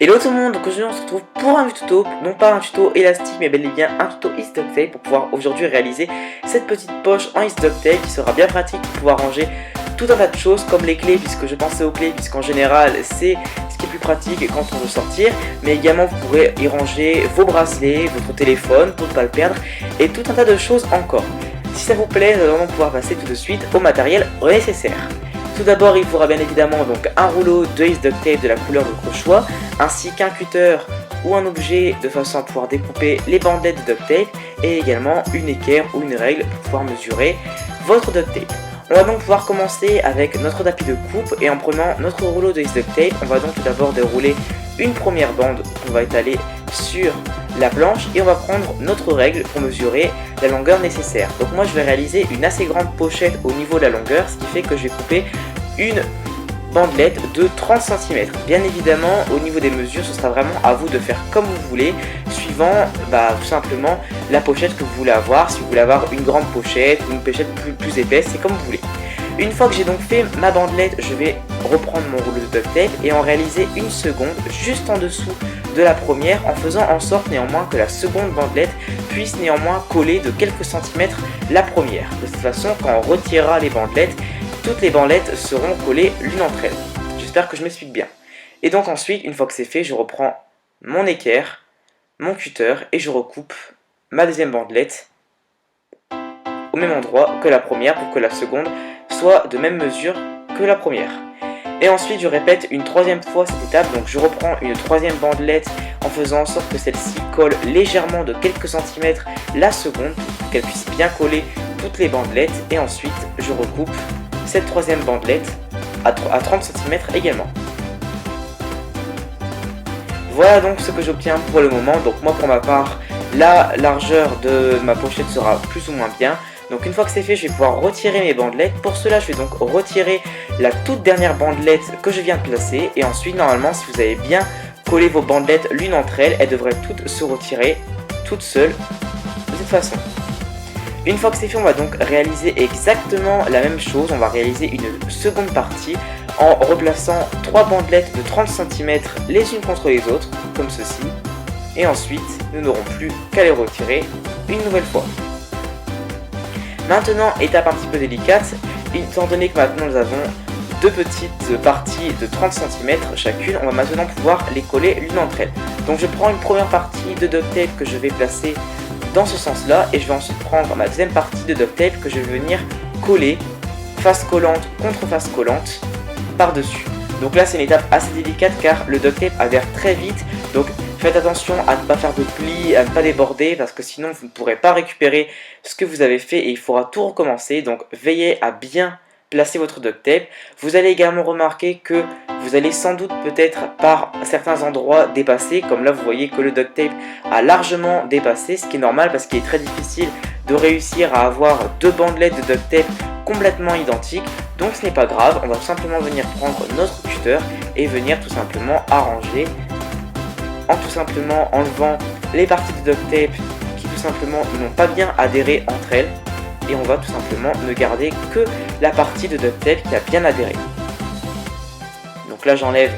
Hello tout le monde, donc aujourd'hui on se retrouve pour un tuto, non pas un tuto élastique mais bel et bien un tuto East Duct Tape pour pouvoir aujourd'hui réaliser cette petite poche en East Duct Tape qui sera bien pratique pour pouvoir ranger tout un tas de choses comme les clés, puisque je pensais aux clés puisqu'en général c'est ce qui est plus pratique quand on veut sortir, mais également vous pourrez y ranger vos bracelets, votre téléphone pour ne pas le perdre et tout un tas de choses encore. Si ça vous plaît, nous allons pouvoir passer tout de suite au matériel nécessaire. Tout d'abord, il faudra bien évidemment donc un rouleau de East Duct Tape de la couleur de votre choix, ainsi qu'un cutter ou un objet de façon à pouvoir découper les bandelettes de duct tape, et également une équerre ou une règle pour pouvoir mesurer votre duct tape. On va donc pouvoir commencer avec notre tapis de coupe, et en prenant notre rouleau de East Duct Tape, on va donc tout d'abord dérouler une première bande qu'on va étaler sur la planche, et on va prendre notre règle pour mesurer la longueur nécessaire. Donc moi je vais réaliser une assez grande pochette au niveau de la longueur, ce qui fait que je vais couper une bandelette de 30 cm. Bien évidemment, au niveau des mesures, ce sera vraiment à vous de faire comme vous voulez, suivant tout simplement la pochette que vous voulez avoir. Si vous voulez avoir une grande pochette ou une pochette plus épaisse, c'est comme vous voulez. Une fois que j'ai donc fait ma bandelette, je vais reprendre mon rouleau de duct tape et en réaliser une seconde juste en dessous de la première, en faisant en sorte néanmoins que la seconde bandelette puisse néanmoins coller de quelques centimètres la première. De cette façon, quand on retirera les bandelettes, toutes les bandelettes seront collées l'une entre elles. J'espère que je m'explique bien. Et donc ensuite, une fois que c'est fait, je reprends mon équerre, mon cutter et je recoupe ma deuxième bandelette au même endroit que la première pour que la seconde soit de même mesure que la première. Et ensuite je répète une troisième fois cette étape, donc je reprends une troisième bandelette en faisant en sorte que celle-ci colle légèrement de quelques centimètres la seconde pour qu'elle puisse bien coller toutes les bandelettes, et ensuite je recoupe cette troisième bandelette à 30 cm également. Voilà donc ce que j'obtiens pour le moment. Donc moi pour ma part, la largeur de ma pochette sera plus ou moins bien. Donc une fois que c'est fait, je vais pouvoir retirer mes bandelettes. Pour cela, je vais donc retirer la toute dernière bandelette que je viens de placer. Et ensuite, normalement, si vous avez bien collé vos bandelettes l'une entre elles, elles devraient toutes se retirer toutes seules de cette façon. Une fois que c'est fait, on va donc réaliser exactement la même chose. On va réaliser une seconde partie en replaçant 3 bandelettes de 30 cm les unes contre les autres, comme ceci. Et ensuite, nous n'aurons plus qu'à les retirer une nouvelle fois. Maintenant, étape un petit peu délicate, étant donné que maintenant nous avons deux petites parties de 30 cm chacune, on va maintenant pouvoir les coller l'une entre elles. Donc je prends une première partie de duct tape que je vais placer dans ce sens là, et je vais ensuite prendre ma deuxième partie de duct tape que je vais venir coller face collante contre face collante par dessus. Donc là c'est une étape assez délicate car le duct tape adhère très vite, donc faites attention à ne pas faire de plis, à ne pas déborder, parce que sinon vous ne pourrez pas récupérer ce que vous avez fait et il faudra tout recommencer. Donc veillez à bien placer votre duct tape. Vous allez également remarquer que vous allez sans doute peut-être par certains endroits dépasser, comme là vous voyez que le duct tape a largement dépassé, ce qui est normal parce qu'il est très difficile de réussir à avoir deux bandelettes de duct tape complètement identiques. Donc ce n'est pas grave, on va tout simplement venir prendre notre cutter et venir tout simplement arranger en tout simplement enlevant les parties de duct tape qui tout simplement n'ont pas bien adhéré entre elles, et on va tout simplement ne garder que la partie de duct tape qui a bien adhéré. Donc là j'enlève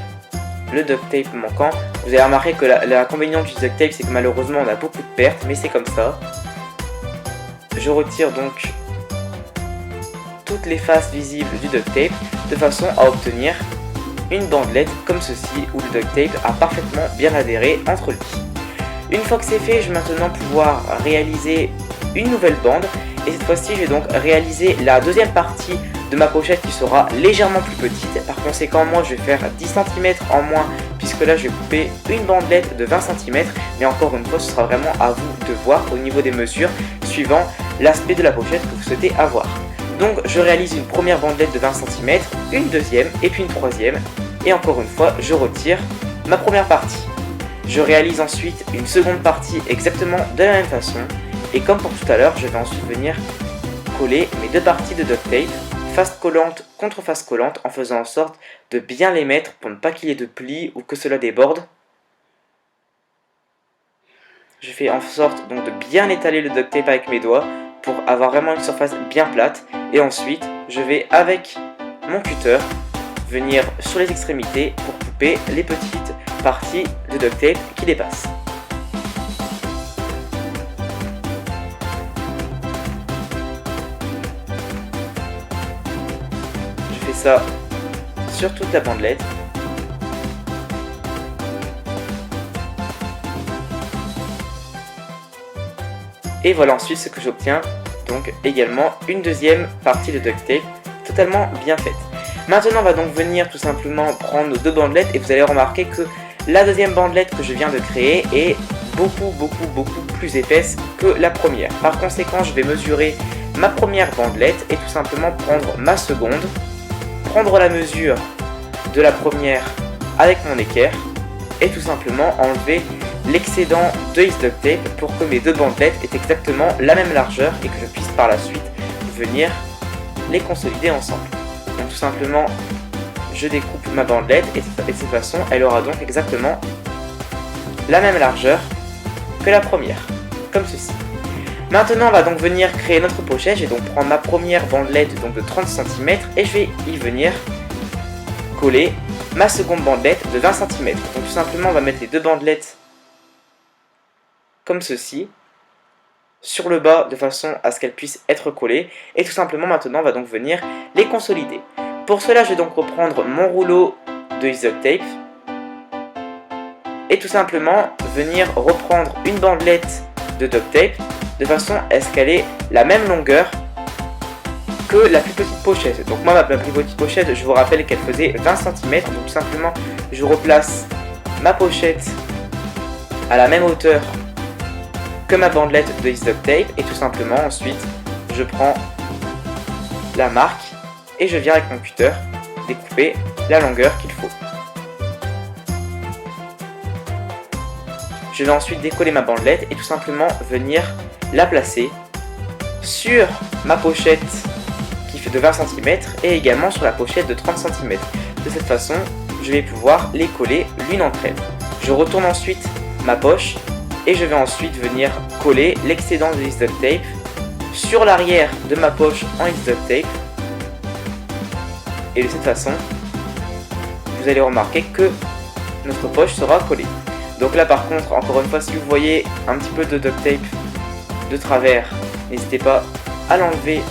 le duct tape manquant. Vous avez remarqué que l'inconvénient du duct tape c'est que malheureusement on a beaucoup de pertes, mais c'est comme ça. Je retire donc toutes les faces visibles du duct tape de façon à obtenir une bandelette comme ceci où le duct tape a parfaitement bien adhéré entre lui. Une fois que c'est fait, je vais maintenant pouvoir réaliser une nouvelle bande, et cette fois-ci je vais donc réaliser la deuxième partie de ma pochette qui sera légèrement plus petite. Par conséquent, moi je vais faire 10 cm en moins, puisque là je vais couper une bandelette de 20 cm, mais encore une fois ce sera vraiment à vous de voir au niveau des mesures suivant l'aspect de la pochette que vous souhaitez avoir. Donc je réalise une première bandelette de 20 cm, une deuxième et puis une troisième, et encore une fois je retire ma première partie. Je réalise ensuite une seconde partie exactement de la même façon, et comme pour tout à l'heure, je vais ensuite venir coller mes deux parties de duct tape, face collante contre face collante, en faisant en sorte de bien les mettre pour ne pas qu'il y ait de plis ou que cela déborde. Je fais en sorte donc de bien étaler le duct tape avec mes doigts pour avoir vraiment une surface bien plate, et ensuite je vais avec mon cutter venir sur les extrémités pour couper les petites partie de duct tape qui dépasse. Je fais ça sur toute la bandelette. Et voilà ensuite ce que j'obtiens, donc également une deuxième partie de duct tape totalement bien faite. Maintenant on va donc venir tout simplement prendre nos deux bandelettes et vous allez remarquer que la deuxième bandelette que je viens de créer est beaucoup plus épaisse que la première. Par conséquent je vais mesurer ma première bandelette et tout simplement prendre ma seconde, prendre la mesure de la première avec mon équerre et tout simplement enlever l'excédent de duct tape pour que mes deux bandelettes aient exactement la même largeur et que je puisse par la suite venir les consolider ensemble. Donc tout simplement je découpe ma bandelette et de cette façon elle aura donc exactement la même largeur que la première, comme ceci. Maintenant on va donc venir créer notre pochette. Je vais donc prendre ma première bandelette donc de 30 cm et je vais y venir coller ma seconde bandelette de 20 cm. Donc tout simplement on va mettre les deux bandelettes comme ceci sur le bas de façon à ce qu'elles puissent être collées et tout simplement maintenant on va donc venir les consolider. Pour cela je vais donc reprendre mon rouleau de duct tape et tout simplement venir reprendre une bandelette de duct tape de façon à ce qu'elle ait la même longueur que la plus petite pochette. Donc moi ma plus petite pochette, je vous rappelle qu'elle faisait 20 cm, donc tout simplement je replace ma pochette à la même hauteur que ma bandelette de duct tape et tout simplement ensuite je prends la marque et je viens avec mon cutter découper la longueur qu'il faut. Je vais ensuite décoller ma bandelette et tout simplement venir la placer sur ma pochette qui fait de 20 cm et également sur la pochette de 30 cm. De cette façon je vais pouvoir les coller l'une entre elles. Je retourne ensuite ma poche et je vais ensuite venir coller l'excédent de duct tape sur l'arrière de ma poche en duct tape et de cette façon vous allez remarquer que notre poche sera collée. Donc là par contre encore une fois si vous voyez un petit peu de duct tape de travers, n'hésitez pas à l'enlever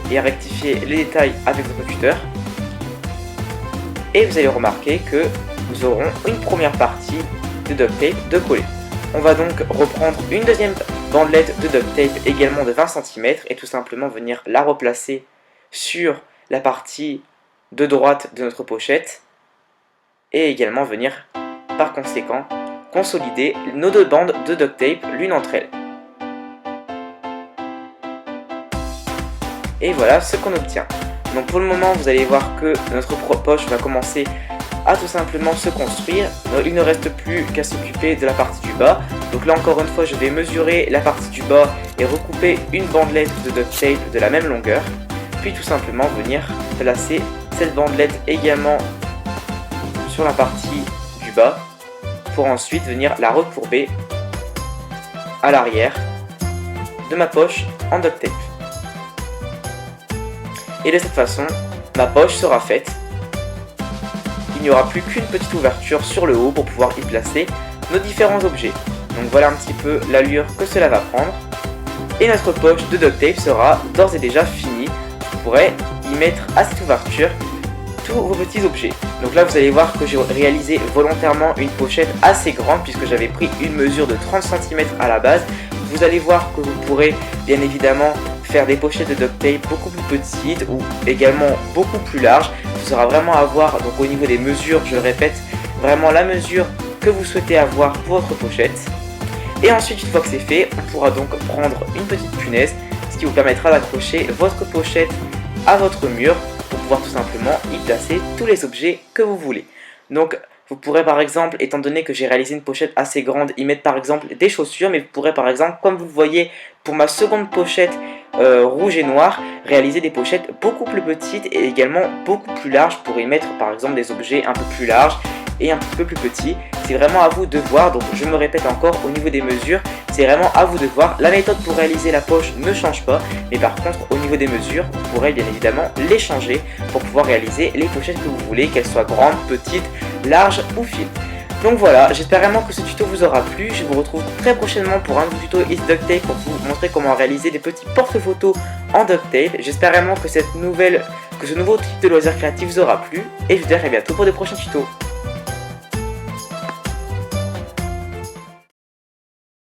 et à rectifier les détails avec votre cutter et vous allez remarquer que nous aurons une première partie de duct tape de collée. On va donc reprendre une deuxième bandelette de duct tape également de 20 cm et tout simplement venir la replacer sur la partie de droite de notre pochette et également venir par conséquent consolider nos deux bandes de duct tape l'une entre elles. Et voilà ce qu'on obtient. Donc pour le moment vous allez voir que notre poche va commencer à tout simplement se construire. Il ne reste plus qu'à s'occuper de la partie du bas. Donc là encore une fois je vais mesurer la partie du bas et recouper une bandelette de duct tape de la même longueur. Puis tout simplement venir placer cette bandelette également sur la partie du bas pour ensuite venir la recourber à l'arrière de ma poche en duct tape. Et de cette façon ma poche sera faite. Il n'y aura plus qu'une petite ouverture sur le haut pour pouvoir y placer nos différents objets. Donc voilà un petit peu l'allure que cela va prendre. Et notre poche de duct tape sera d'ores et déjà finie. Vous pourrez y mettre à cette ouverture tous vos petits objets. Donc là vous allez voir que j'ai réalisé volontairement une pochette assez grande puisque j'avais pris une mesure de 30 cm à la base. Vous allez voir que vous pourrez bien évidemment faire des pochettes de duct tape beaucoup plus petites ou également beaucoup plus larges. Ce sera vraiment à voir donc au niveau des mesures, je le répète, vraiment la mesure que vous souhaitez avoir pour votre pochette. Et ensuite une fois que c'est fait, on pourra donc prendre une petite punaise, ce qui vous permettra d'accrocher votre pochette à votre mur pour pouvoir tout simplement y placer tous les objets que vous voulez. Donc vous pourrez par exemple, étant donné que j'ai réalisé une pochette assez grande, y mettre par exemple des chaussures, mais vous pourrez par exemple, comme vous le voyez pour ma seconde pochette rouge et noir, réaliser des pochettes beaucoup plus petites et également beaucoup plus larges pour y mettre par exemple des objets un peu plus larges et un petit peu plus petits. C'est vraiment à vous de voir, donc je me répète encore au niveau des mesures, c'est vraiment à vous de voir. La méthode pour réaliser la poche ne change pas, mais par contre au niveau des mesures, vous pourrez bien évidemment les changer pour pouvoir réaliser les pochettes que vous voulez, qu'elles soient grandes, petites, larges ou fines. Donc voilà, j'espère vraiment que ce tuto vous aura plu. Je vous retrouve très prochainement pour un nouveau tuto It's DuckTale pour vous montrer comment réaliser des petits porte-photos en DuckTale. J'espère vraiment que ce nouveau type de loisir créatif vous aura plu et je vous dis à très bientôt pour de prochains tutos.